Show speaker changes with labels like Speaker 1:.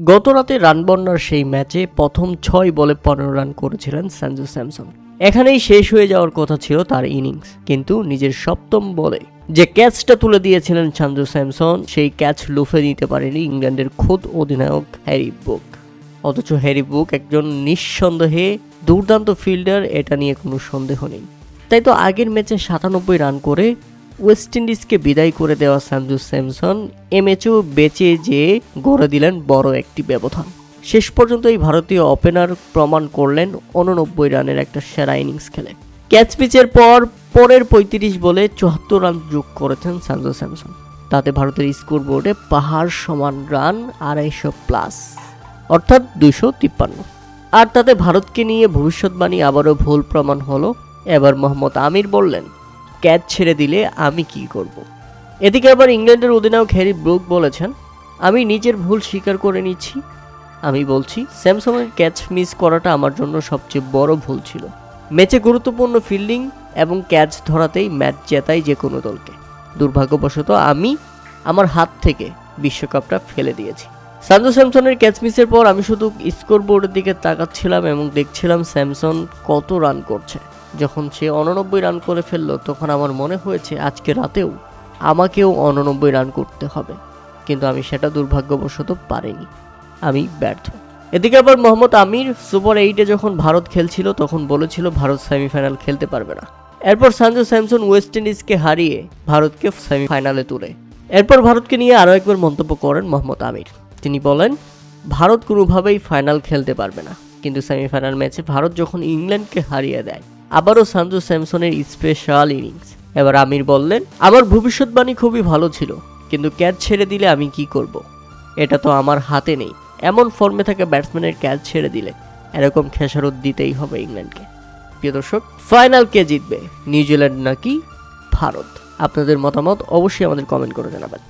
Speaker 1: গত রাতে রানবন্যার সেই ম্যাচে প্রথম 6 বলে 15 রান করেছিলেন সঞ্জু স্যামসন। এখানেই শেষ হয়ে যাওয়ার কথা ছিল তার ইনিংস, কিন্তু নিজের সপ্তম বলে যে ক্যাচটা তুলে দিয়েছিলেন সঞ্জু স্যামসন, সেই ক্যাচ লুফে নিতে পারেনি ইংল্যান্ডের খোদ অধিনায়ক হ্যারি ব্রুক। অথচ হ্যারি ব্রুক একজন নিঃসন্দেহে দুর্দান্ত ফিল্ডার, এটা নিয়ে কোনো সন্দেহ নেই। তাই তো আগের ম্যাচে 97 রান করে ওয়েস্ট ইন্ডিজকে বিদায় করে দেওয়া সঞ্জু স্যামসন এ ম্যাচেও বেঁচে যেয়ে গড়ে দিলেন বড় একটি ব্যবধান। শেষ পর্যন্ত এই ভারতীয় ওপেনার প্রমাণ করলেন 89 রানের একটা সেরা ইনিংস খেলে। ক্যাচ পিচের পর পরের 35 বলে 74 রান যোগ করেছেন সঞ্জু স্যামসন। তাতে ভারতের স্কোর বোর্ডে পাহাড় সমান রান 250+, অর্থাৎ 253। আর তাতে ভারতকে নিয়ে ভবিষ্যৎবাণী আবারও ভুল প্রমাণ হলো। এবার মোহাম্মদ আমির বললেন, ক্যাচ ছেড়ে দিলে আমি কি করব। এদিকে আবার ইংল্যান্ডের অধিনায়ক হ্যারি ব্রুক বলেছেন, আমি নিজের ভুল স্বীকার করে নিচ্ছি। আমি বলছি স্যামসনের ক্যাচ মিস করাটা আমার জন্য সবচেয়ে বড় ভুল ছিল। ম্যাচে গুরুত্বপূর্ণ ফিল্ডিং এবং ক্যাচ ধরাতেই ম্যাচ জেতাই যে কোনো দলকে। দুর্ভাগ্যবশত আমি আমার হাত থেকে বিশ্বকাপটা ফেলে দিয়েছি। সঞ্জু স্যামসনের ক্যাচ মিসের পর আমি শুধু স্কোর বোর্ডের দিকে তাকাচ্ছিলাম এবং দেখছিলাম স্যামসন কত রান করছে। যখন সে 89 রান করে ফেললো, তখন আমার মনে হয়েছে আজকে রাতেও আমাকেও 89 রান করতে হবে, কিন্তু আমি সেটা দুর্ভাগ্যবশত পারিনি। আমি ব্যর্থ। এদিকে আবার মোহাম্মদ আমির সুপার 8-এ যখন ভারত খেলছিল তখন বলেছিল ভারত সেমিফাইনাল খেলতে পারবে না। এরপর সঞ্জু স্যামসন ওয়েস্ট ইন্ডিজকে হারিয়ে ভারতকে সেমিফাইনালে তোলে। এরপর ভারতকে নিয়ে আরও একবার মন্তব্য করেন মোহাম্মদ আমির। তিনি বলেন, ভারত কোনোভাবেই ফাইনাল খেলতে পারবে না, কিন্তু সেমিফাইনাল ম্যাচে ভারত যখন ইংল্যান্ডকে হারিয়ে দেয়, আবারও সঞ্জু স্যামসনের স্পেশাল ইনিংস। এবার আমির বললেন, আমার ভবিষ্যৎবাণী খুবই ভালো ছিল, কিন্তু ক্যাচ ছেড়ে দিলে আমি কি করব, এটা তো আমার হাতে নেই। এমন ফর্মে থাকা ব্যাটসম্যানের ক্যাচ ছেড়ে দিলে এরকম খেসারত দিতেই হবে ইংল্যান্ডকে। প্রিয় দর্শক, ফাইনাল কে জিতবে, নিউজিল্যান্ড নাকি ভারত? আপনাদের মতামত অবশ্যই আমাদের কমেন্ট করে জানাবেন।